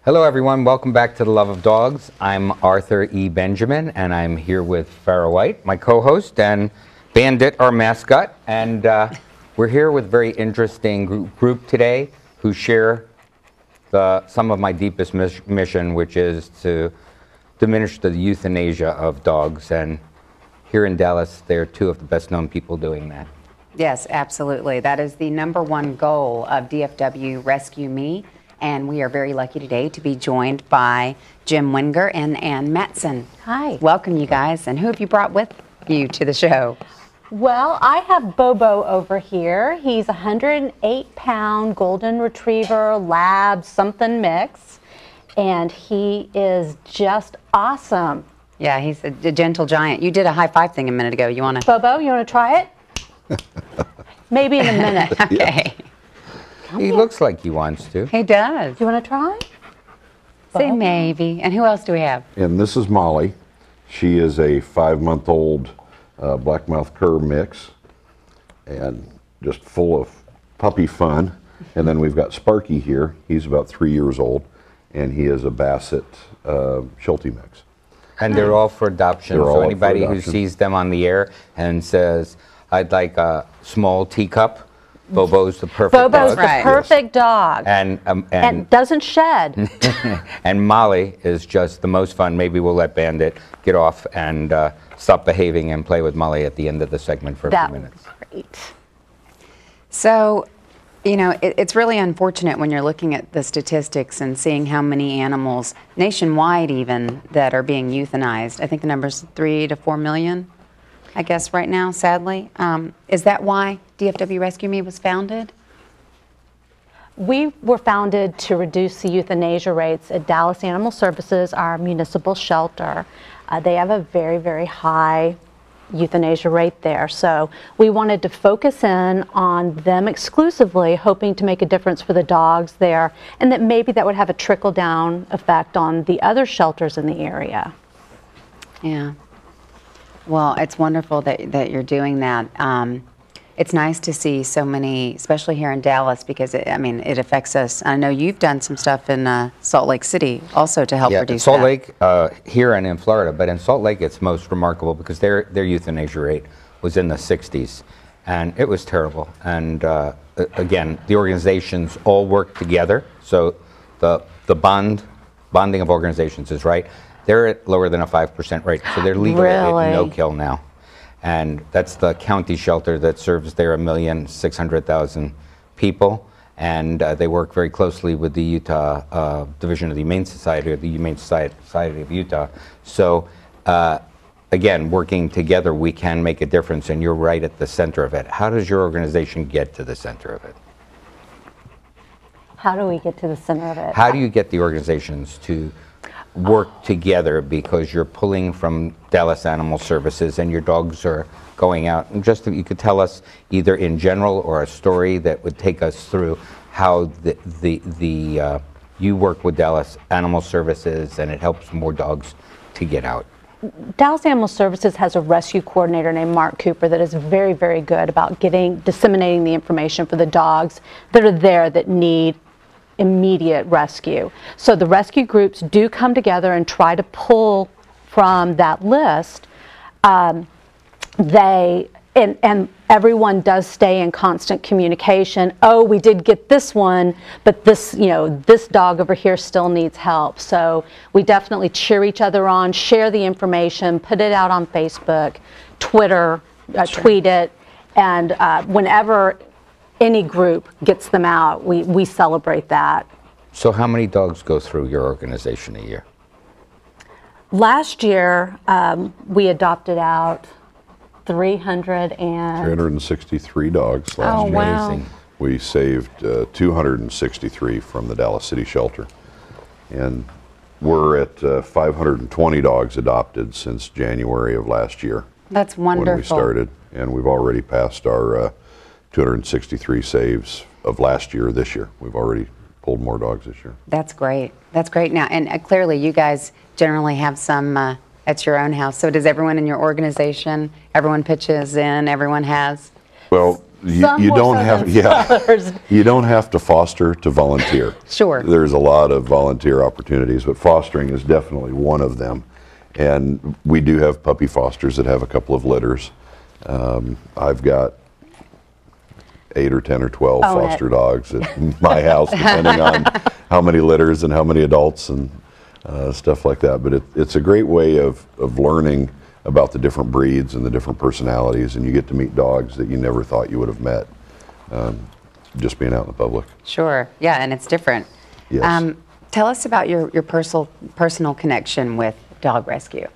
Hello everyone, welcome back to The Love of Dogs. I'm Arthur E. Benjamin and I'm here with Farrah White, my co-host, and Bandit, our mascot. And we're here with a very interesting group today who share some of my deepest mission, which is to diminish the euthanasia of dogs. And here in Dallas, they're two of the best known people doing that. Yes, absolutely. That is the #1 goal of DFW Rescue Me. And we are very lucky today to be joined by Jim Wenger and Ann Mattson. Hi. Welcome, you guys. And who have you brought with you to the show? Well, I have Bobo over here. He's a 108-pound golden retriever, lab, something mix. And he is just awesome. Yeah, he's a gentle giant. You did a high five thing a minute ago. You want to? Bobo, you want to try it? Maybe in a minute. Okay. He looks like he wants to. He does. Do you want to try? Say maybe. And who else do we have? And this is Molly. She is a 5-month-old blackmouth cur mix and just full of puppy fun. And then we've got Sparky here. He's about 3 years old and he is a Basset Sheltie mix. And they're all for adoption. They're all So up for anybody who adoption. sees them on the air and says, I'd like a small teacup, Bobo's the perfect Bobo's dog. the Right. perfect dog. And doesn't shed. and Molly is just the most fun. Maybe we'll let Bandit get off and stop behaving and play with Molly at the end of the segment for a That few would minutes. be great. So, you know, it's really unfortunate when you're looking at the statistics and seeing how many animals, nationwide even, that are being euthanized. I think the number's 3 to 4 million, I guess, right now, sadly. Is that why DFW Rescue Me was founded? We were founded to reduce the euthanasia rates at Dallas Animal Services, our municipal shelter. They have a very, very high euthanasia rate there. So we wanted to focus in on them exclusively, hoping to make a difference for the dogs there, and that maybe that would have a trickle-down effect on the other shelters in the area. Yeah. Well, it's wonderful that you're doing that. It's nice to see so many, especially here in Dallas, because it affects us. I know you've done some stuff in Salt Lake City also to help reduce Salt that. Lake here and in Florida, but in Salt Lake it's most remarkable because their euthanasia rate was in the 60s, and it was terrible. And again, the organizations all work together, so the bonding of organizations is right. They're at lower than a 5% rate, so they're legally at no-kill now. And that's the county shelter that serves there 1,600,000 people. And they work very closely with the Utah Division of the Humane Society, or the Humane Society of Utah. So again, working together, we can make a difference, and you're right at the center of it. How does your organization get to the center of it? How do we get to the center of it? How do you get the organizations to work together, because you're pulling from Dallas Animal Services and your dogs are going out? And just if you could tell us either in general or a story that would take us through how you work with Dallas Animal Services and it helps more dogs to get out. Dallas Animal Services has a rescue coordinator named Mark Cooper that is very, very good about disseminating the information for the dogs that are there that need immediate rescue. So the rescue groups do come together and try to pull from that list. And everyone does stay in constant communication. Oh, we did get this one, but this dog over here still needs help. So we definitely cheer each other on, share the information, put it out on Facebook, Twitter, tweet it, and whenever any group gets them out, we celebrate that. So how many dogs go through your organization a year? Last year, we adopted out 363 dogs last year. Amazing. We saved 263 from the Dallas City shelter. And we're at 520 dogs adopted since January of last year. That's wonderful. When we started. And we've already passed our 263 saves of last year this year. We've already pulled more dogs this year. That's great. That's great. Now, and clearly you guys generally have some at your own house. So does everyone in your organization, everyone pitches in, everyone has? Well, Some you more don't so have, than yeah, others. you don't have to foster to volunteer. Sure. There's a lot of volunteer opportunities, but fostering is definitely one of them. And we do have puppy fosters that have a couple of litters. I've got 8 or 10 or 12 Own it. foster dogs at my house, depending on how many litters and how many adults and stuff like that. But it's a great way of learning about the different breeds and the different personalities, and you get to meet dogs that you never thought you would have met just being out in the public. Sure. Yeah, and it's different. Yes. Tell us about your personal connection with dog rescue.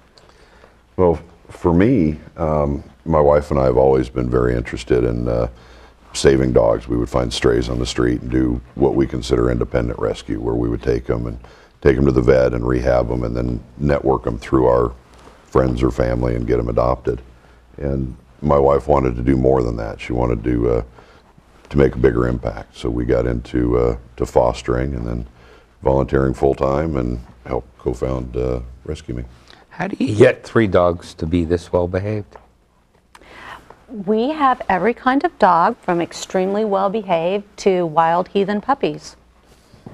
Well, for me, my wife and I have always been very interested in saving dogs. We would find strays on the street and do what we consider independent rescue, where we would take them to the vet and rehab them, and then network them through our friends or family and get them adopted. And my wife wanted to do more than that. She wanted to make a bigger impact. So we got into to fostering and then volunteering full time and helped co-found Rescue Me. How do you get 3 dogs to be this well behaved? We have every kind of dog, from extremely well behaved to wild heathen puppies.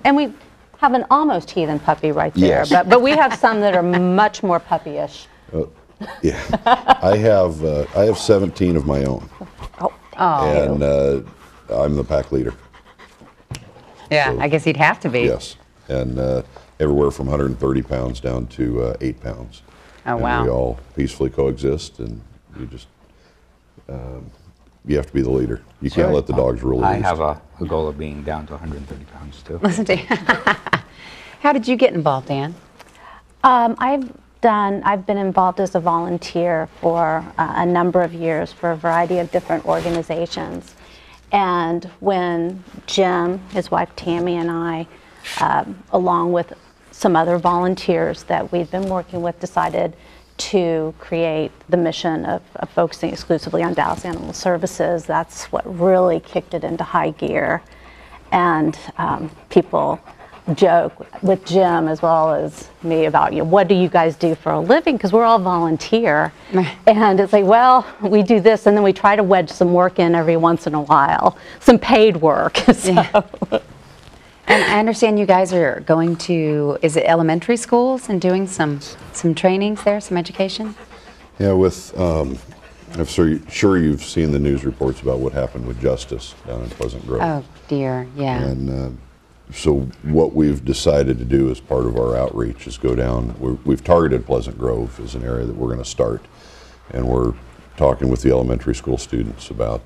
And we have an almost heathen puppy right there, Yes. but we have some that are much more puppyish. Yeah, I have 17 of my own, Oh, and I'm the pack leader. Yeah, I guess he'd have to be. Yes, and everywhere from 130 pounds down to 8 pounds. Oh, and wow. we all peacefully coexist, and you just you have to be the leader. You can't let the dogs rule the I roost. have a goal of being down to 130 pounds too. Listen to you. How did you get involved, Ann? I've been involved as a volunteer for a number of years for a variety of different organizations. And when Jim, his wife Tammy, and I, along with some other volunteers that we've been working with, decided to create the mission of focusing exclusively on Dallas Animal Services, that's what really kicked it into high gear. And people joke with Jim as well as me about, what do you guys do for a living? Because we're all volunteer. And it's like, well, we do this, and then we try to wedge some work in every once in a while, some paid work. So. Yeah. And I understand you guys are going to, is it elementary schools and doing some trainings there, some education? Yeah, I'm sure you've seen the news reports about what happened with Justice down in Pleasant Grove. Oh, dear, yeah. And so what we've decided to do as part of our outreach is go down, we've targeted Pleasant Grove as an area that we're going to start. And we're talking with the elementary school students about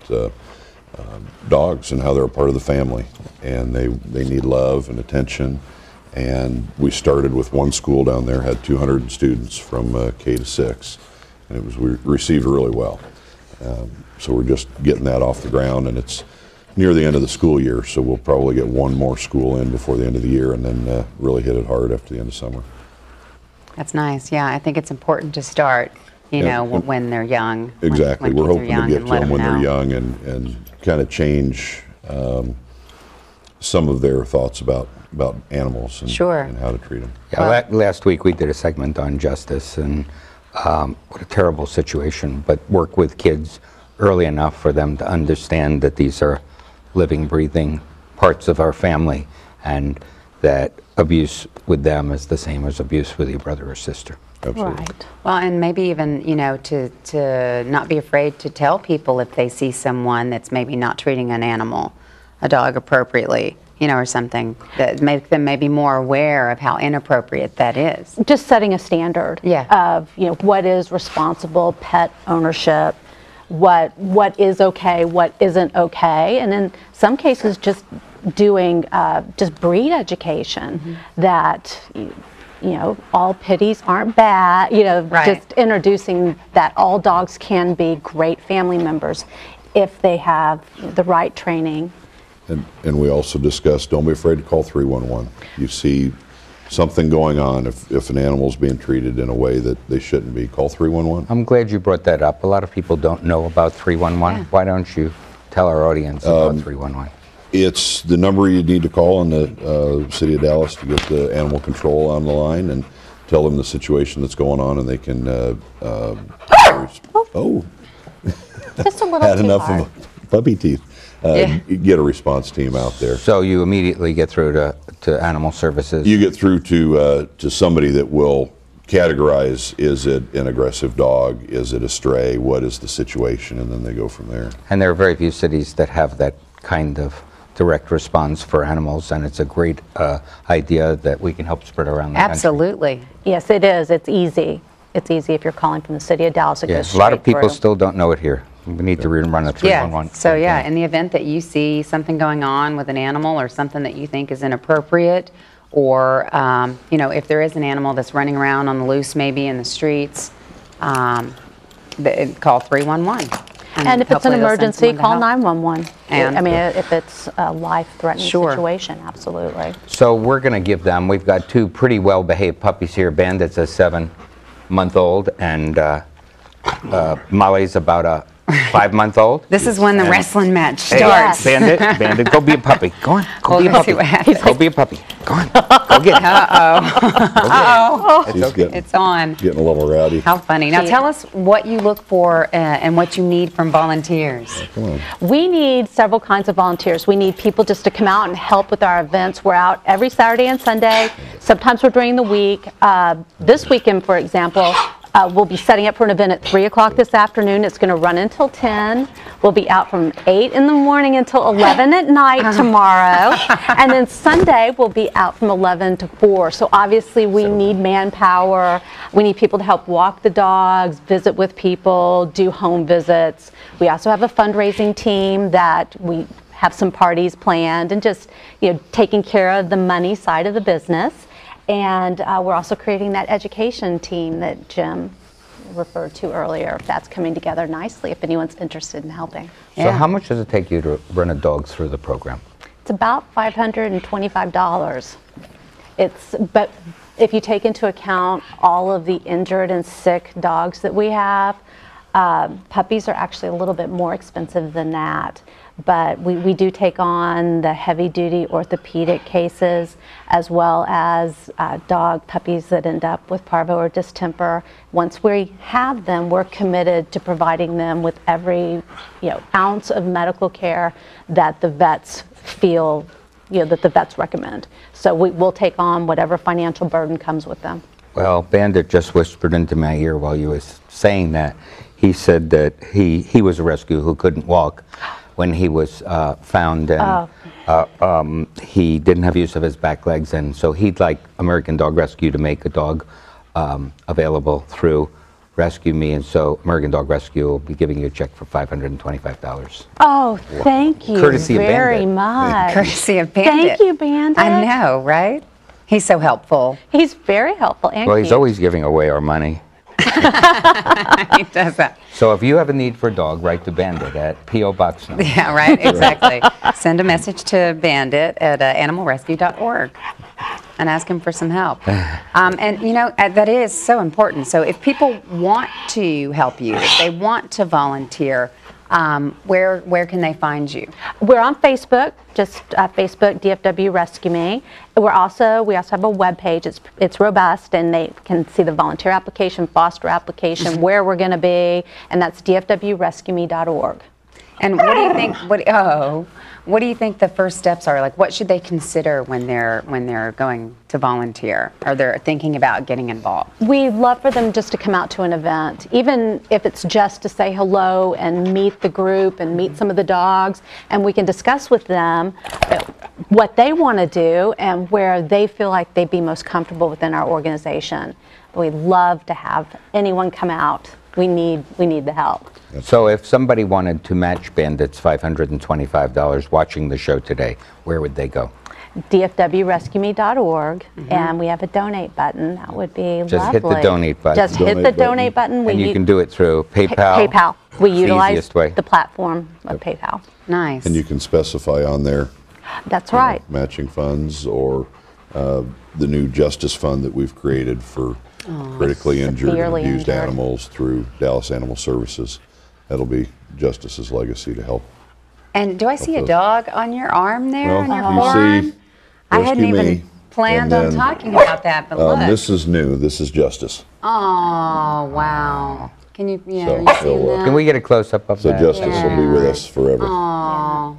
dogs and how they're a part of the family. And they need love and attention. And we started with one school down there, had 200 students from K to 6. And we received really well. So we're just getting that off the ground, and it's near the end of the school year, so we'll probably get one more school in before the end of the year, and then really hit it hard after the end of summer. That's nice. Yeah, I think it's important to start, when they're young. Exactly. When We're kids are hoping young, to get and to let them when they're know. young and kind of change some of their thoughts about animals and, Sure. and how to treat them. Yeah, last week we did a segment on justice, and what a terrible situation, but work with kids early enough for them to understand that these are living, breathing parts of our family, and that abuse with them is the same as abuse with your brother or sister. Absolutely. Right. Well, and maybe even, to not be afraid to tell people if they see someone that's maybe not treating an animal, a dog, appropriately, or something that make them maybe more aware of how inappropriate that is. Just setting a standard Yeah. of, what is responsible pet ownership, what is okay, what isn't okay, and in some cases just doing just breed education that all pitties aren't bad, Right. just introducing that all dogs can be great family members if they have the right training. And we also discussed, don't be afraid to call 311. You see something going on, if an animal's being treated in a way that they shouldn't be, call 311. I'm glad you brought that up. A lot of people don't know about 311. Yeah. Why don't you tell our audience about 311? It's the number you need to call in the city of Dallas to get the animal control on the line and tell them the situation that's going on, and they can Just a little had too enough hard. of puppy teeth. Get a response team out there. So you immediately get through to animal services. You get through to somebody that will categorize, is it an aggressive dog, is it a stray, what is the situation, and then they go from there. And there are very few cities that have that kind of direct response for animals, and it's a great idea that we can help spread around the country. Absolutely. Yes, it is. It's easy. It's easy if you're calling from the city of Dallas. It goes Yes, a lot of straight people through. still don't know it here. We need to rerun a 311. Yeah. So yeah, in the event that you see something going on with an animal or something that you think is inappropriate, or you know, if there is an animal that's running around on the loose, maybe in the streets, call 311. And if it's an hopefully they'll send emergency, someone to call help. 911. And- I mean, if it's a life-threatening Sure. situation, absolutely. So we're going to give them, we've got two pretty well-behaved puppies here. Bandit's a 7-month-old, and Molly's about a 5-month-old. This is when the And- wrestling match Hey, starts. Bandit, go be a puppy. Go on, go Well, be a let's puppy. see what happens. Go be a puppy. Go on, go get it. Uh-oh. It's He's okay. It's on. getting a little rowdy. How funny. Now tell us what you look for and what you need from volunteers. Come on. We need several kinds of volunteers. We need people just to come out and help with our events. We're out every Saturday and Sunday. Sometimes we're during the week. This weekend, for example, we'll be setting up for an event at 3 o'clock this afternoon. It's going to run until 10. We'll be out from 8 in the morning until 11 at night tomorrow. And then Sunday, we'll be out from 11 to 4. So obviously, we need manpower. We need people to help walk the dogs, visit with people, do home visits. We also have a fundraising team that we have some parties planned and just, you know, taking care of the money side of the business. And we're also creating that education team that Jim referred to earlier. That's coming together nicely if anyone's interested in helping. So how much does it take you to run a dog through the program? It's about $525. But if you take into account all of the injured and sick dogs that we have, puppies are actually a little bit more expensive than that. But we do take on the heavy-duty orthopedic cases, as well as dog puppies that end up with parvo or distemper. Once we have them, we're committed to providing them with every ounce of medical care that the vets feel, that the vets recommend. So we'll take on whatever financial burden comes with them. Well, Bandit just whispered into my ear while you was saying that. He said that he was a rescue who couldn't walk when he was found, and he didn't have use of his back legs, and so he'd like American Dog Rescue to make a dog available through Rescue Me, and so American Dog Rescue will be giving you a check for $525. Oh, thank you Courtesy of very Bandit. much. Courtesy of Bandit. Thank you, Bandit. I know, right? He's so helpful. He's very helpful and Well, he's cute. always giving away our money. He does that. So if you have a need for a dog, write to Bandit at P.O. Box No. Yeah, right, exactly. Send a message to Bandit at animalrescue.org and ask him for some help. And that is so important. So if people want to help you, if they want to volunteer, where can they find you? We're on Facebook, just Facebook DFW Rescue Me. We also have a web page. It's robust, and they can see the volunteer application, foster application, where we're going to be, and that's dfwrescueme.org. And what do you think? What do you think the first steps are? Like, what should they consider when they're going to volunteer, or they're thinking about getting involved? We'd love for them just to come out to an event, even if it's just to say hello and meet the group and meet some of the dogs, and we can discuss with them what they want to do and where they feel like they'd be most comfortable within our organization. We'd love to have anyone come out. We need the help. So if somebody wanted to match Bandit's $525 watching the show today, where would they go? DFWRescueMe.org, and we have a donate button. That would be lovely. Just hit the donate button. Just hit the donate button. And you can do it through PayPal. PayPal. We It's the utilize easiest way. the platform of PayPal. Nice. And you can specify on there That's right. matching funds or the new justice fund that we've created for critically injured and severely abused injured. animals through Dallas Animal Services. That'll be Justice's legacy to help. And do I see a dog on your arm there on your you forearm? see I hadn't Rescue even Me, planned and on then, talking about that, but look. This is new. This is Justice. Oh, wow. Can you, yeah, So, are you seeing so, that? Can we get a close-up of So that? Justice will be with us forever. Aw.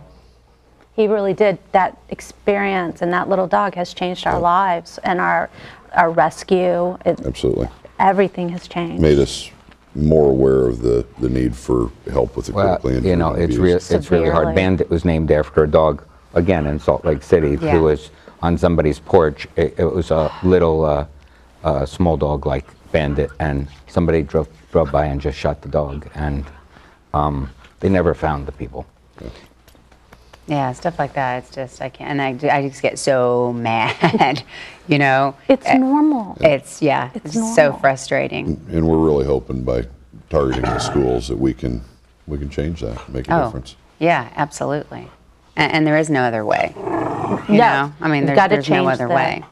He really did. That experience and that little dog has changed our lives and our rescue. Absolutely. Everything has changed. Made us more aware of the need for help with the Well, critically injured you know, and it's abused. really hard. Severely. Bandit was named after a dog, again, in Salt Lake City, Yeah. who was on somebody's porch. It was a little small dog like Bandit, and somebody drove by and just shot the dog, and they never found the people. Yeah, stuff like that. It's just, I can't, and I just get so mad, you know? It's normal. It's It's so normal. frustrating. And we're really hoping by targeting the schools that we can change that, make a difference. Yeah, absolutely. And there is no other way. You No. know? I mean, We've gotta there's no change other way.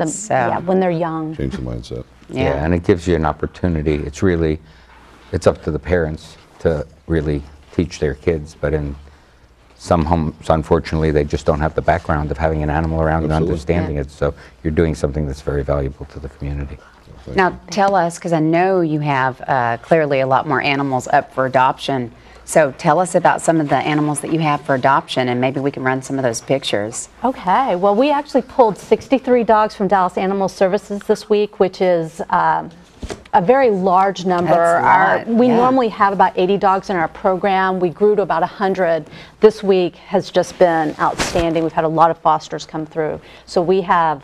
So- Yeah, when they're young. Change the mindset. Yeah. And it gives you an opportunity. It's up to the parents to really teach their kids, but in some homes, unfortunately, they just don't have the background of having an animal around and Absolutely. understanding it. So you're doing something that's very valuable to the community. Now, tell us, because I know you have clearly a lot more animals up for adoption. So tell us about some of the animals that you have for adoption, and maybe we can run some of those pictures. Okay, well, we actually pulled 63 dogs from Dallas Animal Services this week, which is a very large number. That's a lot, We yeah. normally have about 80 dogs in our program. We grew to about 100. This week has just been outstanding. We've had a lot of fosters come through. So we have,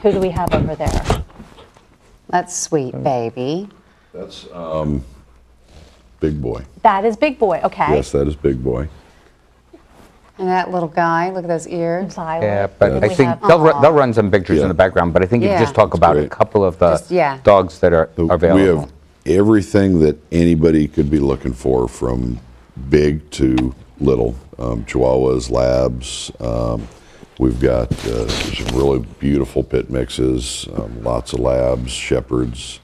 who do we have over there? That's sweet, baby. That's Big Boy. That is Big Boy, okay. Yes, that is Big Boy. And that little guy, look at those ears. Violet. Yeah, but And I we think have- they'll run some pictures Yeah. in the background, but I think you Yeah. just talk about a great. couple of the Just- yeah. dogs that are We available. have everything that anybody could be looking for, from big to little. Chihuahuas, Labs. We've got some really beautiful pit mixes, lots of Labs, Shepherds.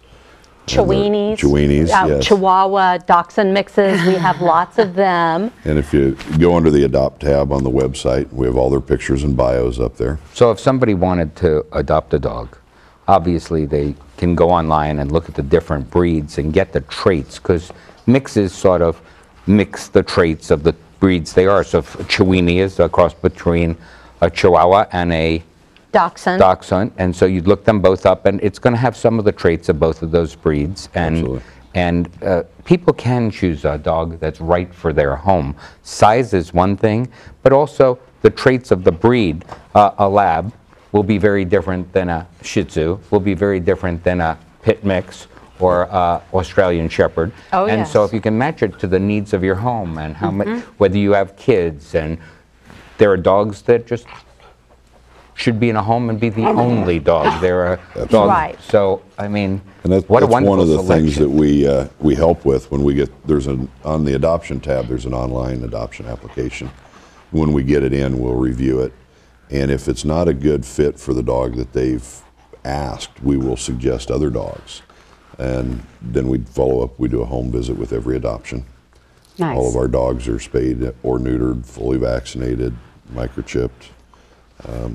Chiweenies. Chiweenies, yes. Chihuahua, Dachshund mixes. We have lots of them. And if you go under the Adopt tab on the website, we have all their pictures and bios up there. So if somebody wanted to adopt a dog, obviously they can go online and look at the different breeds and get the traits, because mixes sort of mix the traits of the breeds they are. So if a Chiweenie is a cross between a Chihuahua and a Dachshund. Dachshund, and so you'd look them both up, and it's going to have some of the traits of both of those breeds. Absolutely. And people can choose a dog that's right for their home. Size is one thing, but also the traits of the breed. A Lab will be very different than a Shih Tzu, will be very different than a pit mix or Australian Shepherd. Oh, and so yes. if you can match it to the needs of your home and how much, whether you have kids, and there are dogs that just should be in a home and be the only dog. There are dogs. Right. So, I mean, And that's what a one wonderful of the things that selection. we help with when we get, on the adoption tab, there's an online adoption application. When we get it in, we'll review it. And if it's not a good fit for the dog that they've asked, we will suggest other dogs. And then we'd follow up, we do a home visit with every adoption. Nice. All of our dogs are spayed or neutered, fully vaccinated, microchipped.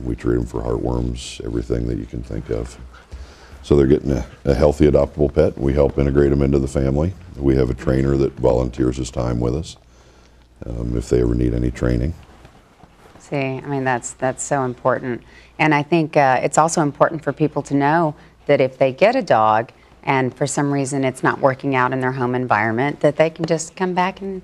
We treat them for heartworms, everything that you can think of. So they're getting a healthy adoptable pet. We help integrate them into the family. We have a trainer that volunteers his time with us if they ever need any training. See, I mean, that's so important. And I think it's also important for people to know that if they get a dog and for some reason it's not working out in their home environment, that they can just come back and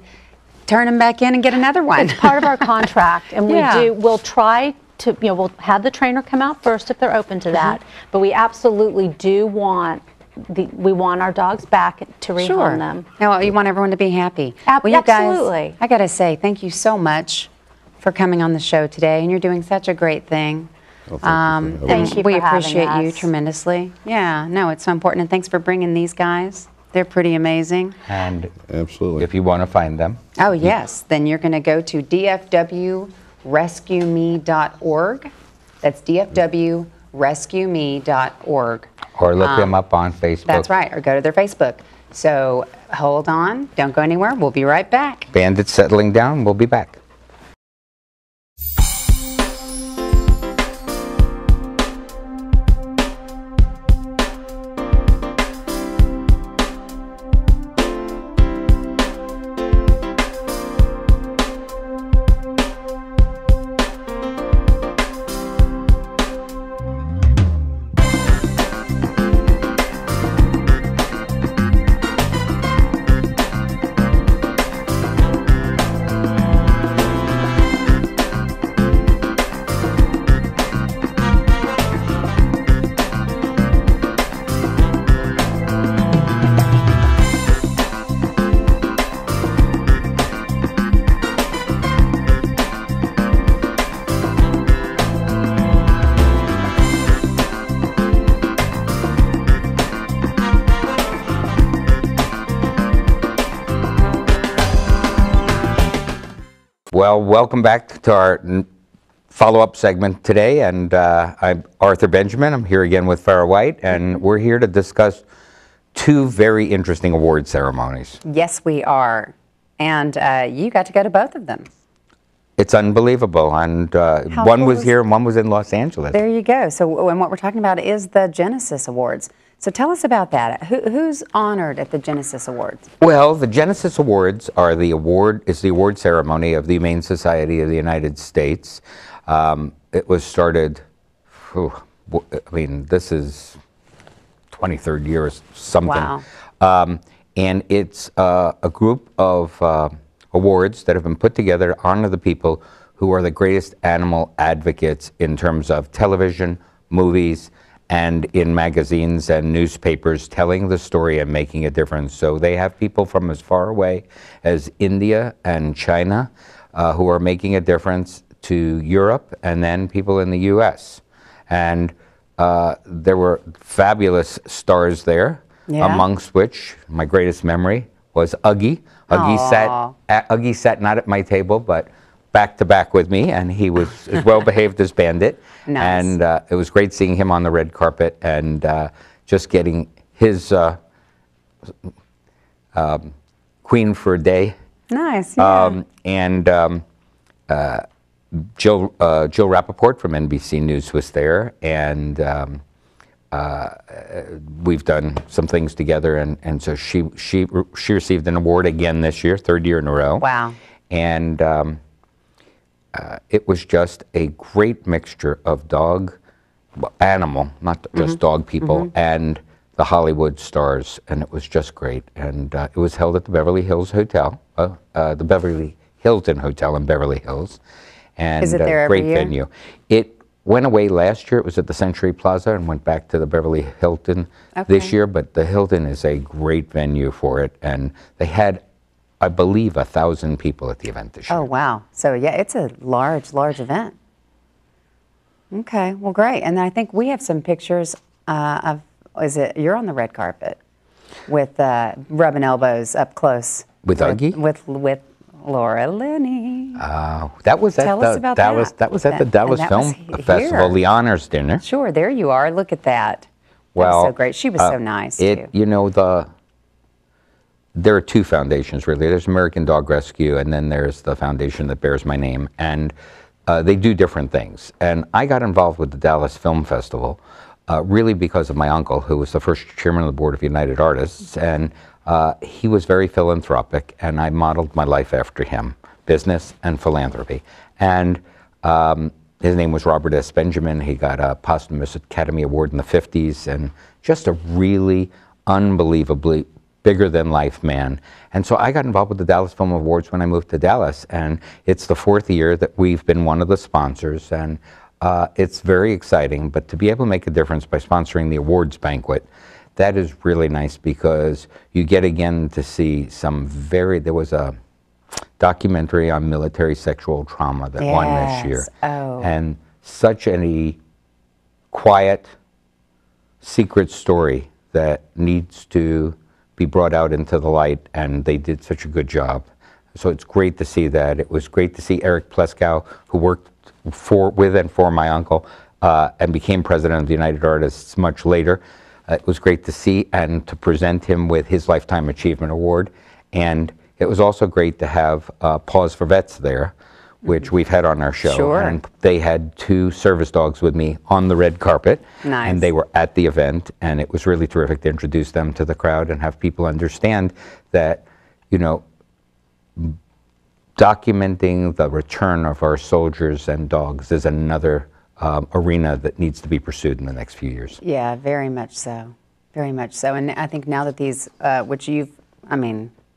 turn them back in and get another one. It's part of our contract, and Yeah. we'll try to, we'll have the trainer come out first if they're open to that, but we absolutely do want we want our dogs back to rehome them. No, you want everyone to be happy. Absolutely. You guys, I got to say, thank you so much for coming on the show today, and you're doing such a great thing. Well, thank you for having us. Thank you We for having appreciate you us. tremendously. Yeah, no, it's so important, and thanks for bringing these guys. They're pretty amazing. And Absolutely. if you want to find them, Oh, yes. Then you're going to go to DFWRescueMe.org. That's DFWRescueMe.org. or look them up on Facebook. That's right, or go to their Facebook. So hold on, don't go anywhere. We'll be right back. Bandits settling down. We'll be back. Well, welcome back to our follow-up segment today, and I'm Arthur Benjamin. I'm here again with Farrah White, and we're here to discuss two very interesting award ceremonies. Yes, we are. And you got to go to both of them. It's unbelievable, and one was here and one was in Los Angeles. There you go. So, and what we're talking about is the Genesis Awards. So tell us about that. Who's honored at the Genesis Awards? Well, the Genesis Awards are the award ceremony of the Humane Society of the United States. It was started, I mean, this is 23rd year or something. Wow. And it's a group of awards that have been put together to honor the people who are the greatest animal advocates in terms of television, movies, and in magazines and newspapers, telling the story and making a difference. So they have people from as far away as India and China who are making a difference, to Europe, and then people in the US. And there were fabulous stars there, amongst which my greatest memory was Uggie. Uggie sat not at my table, but back to back with me, and he was as well behaved as Bandit. Nice. And it was great seeing him on the red carpet and just getting his Queen for a Day. Nice. Yeah. Jill Rappaport from NBC News was there, and we've done some things together, and so she received an award again this year, third year in a row. Wow. And it was just a great mixture of animal, not just dog people, and the Hollywood stars, and it was just great. And it was held at the Beverly Hills Hotel, the Beverly Hilton Hotel in Beverly Hills. And is it there every great year? venue. It went away last year. It was at the Century Plaza and went back to the Beverly Hilton this year. But the Hilton is a great venue for it, and they had, I believe, 1,000 people at the event this year. Oh wow! So yeah, it's a large event. Okay, well, great. And I think we have some pictures of. You're on the red carpet with rubbing elbows up close with Uggie? With Laura Linney. That was Tell us about that. That was at the Dallas Film Festival, the honors dinner. Sure, there you are. Look at that. Well, that was so great. She was so nice too. You know, there are two foundations really. There's American Dog Rescue, and then there's the foundation that bears my name, and they do different things. And I got involved with the Dallas Film Festival really because of my uncle, who was the first chairman of the board of United Artists, and he was very philanthropic, and I modeled my life after him, business and philanthropy. And his name was Robert S. Benjamin. He got a posthumous Academy Award in the 50s, and just a really unbelievably bigger-than-life man. And so I got involved with the Dallas Film Awards when I moved to Dallas, and it's the 4th year that we've been one of the sponsors, and it's very exciting. But to be able to make a difference by sponsoring the awards banquet, that is really nice, because you get again to see there was a documentary on military sexual trauma that won this year. Oh. And such a quiet, secret story that needs to be brought out into the light, and they did such a good job. So it's great to see that. It was great to see Eric Pleskow, who worked with and for my uncle, and became president of the United Artists much later. It was great to see and to present him with his Lifetime Achievement Award. And it was also great to have Paws for Vets there, which we've had on our show. Sure. And they had 2 service dogs with me on the red carpet. Nice. And they were at the event, and it was really terrific to introduce them to the crowd and have people understand that, you know, documenting the return of our soldiers and dogs is another arena that needs to be pursued in the next few years. Yeah, very much so. Very much so. And I think now that these, which you've,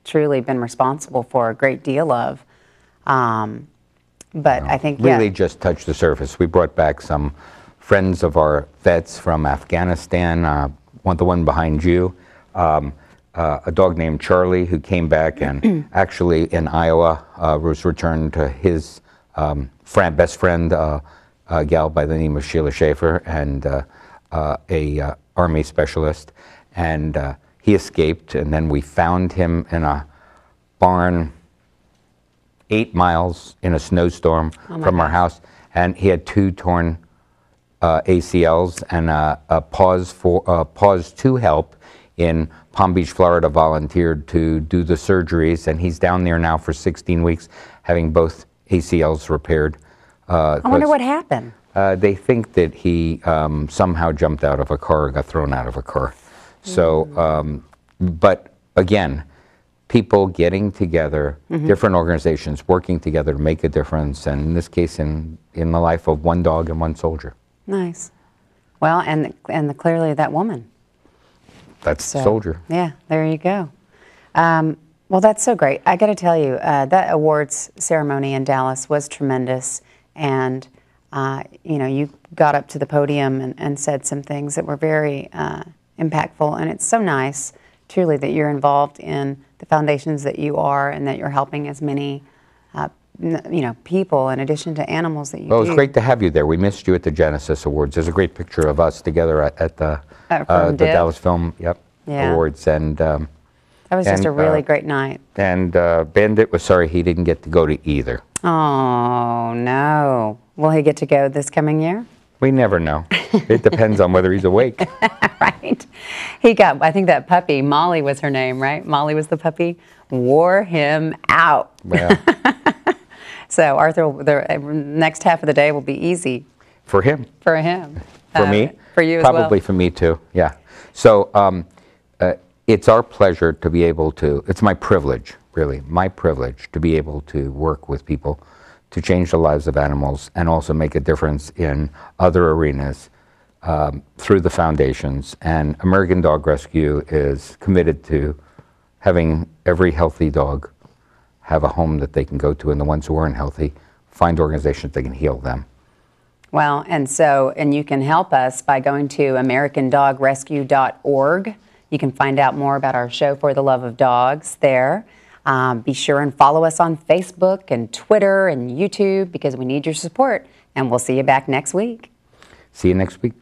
truly been responsible for a great deal of, but I think, really just touched the surface. We brought back some friends of our vets from Afghanistan, the one behind you, a dog named Charlie, who came back and actually in Iowa was returned to his best friend, a gal by the name of Sheila Schaefer, and a Army specialist. And he escaped, and then we found him in a barn 8 miles in a snowstorm from our house, and he had 2 torn ACLs and a pause to help in Palm Beach, Florida, volunteered to do the surgeries, and he's down there now for 16 weeks having both ACLs repaired. I wonder what happened. They think that he somehow jumped out of a car or got thrown out of a car. So, but again, people getting together, different organizations working together to make a difference, and in this case, in the life of one dog and one soldier. Nice. Well, and clearly that woman. That's the soldier. Yeah, there you go. Well, that's so great. I got to tell you, that awards ceremony in Dallas was tremendous, and you know, you got up to the podium and said some things that were very impactful, and it's so nice, truly, that you're involved in the foundations that you are, and that you're helping as many you know, people in addition to animals that you do. Well, it was great to have you there. We missed you at the Genesis Awards. There's a great picture of us together at the Dallas Film Awards, and that was just a really great night. And Bandit was sorry he didn't get to go to either. Oh no! Will he get to go this coming year? We never know. It depends on whether he's awake. Right. He got, I think that puppy, Molly was her name, right? Molly was the puppy. Wore him out. Well. So Arthur, the next half of the day will be easy. For him. For him. For me. For you as well. Probably for me too, yeah. So it's our pleasure to be able to, it's my privilege, really, my privilege to be able to work with people to change the lives of animals and also make a difference in other arenas through the foundations. And American Dog Rescue is committed to having every healthy dog have a home that they can go to, and the ones who aren't healthy, find organizations that can heal them. Well, and you can help us by going to americandogrescue.org. You can find out more about our show For the Love of Dogs there. Be sure and follow us on Facebook and Twitter and YouTube, because we need your support. And we'll see you back next week. See you next week.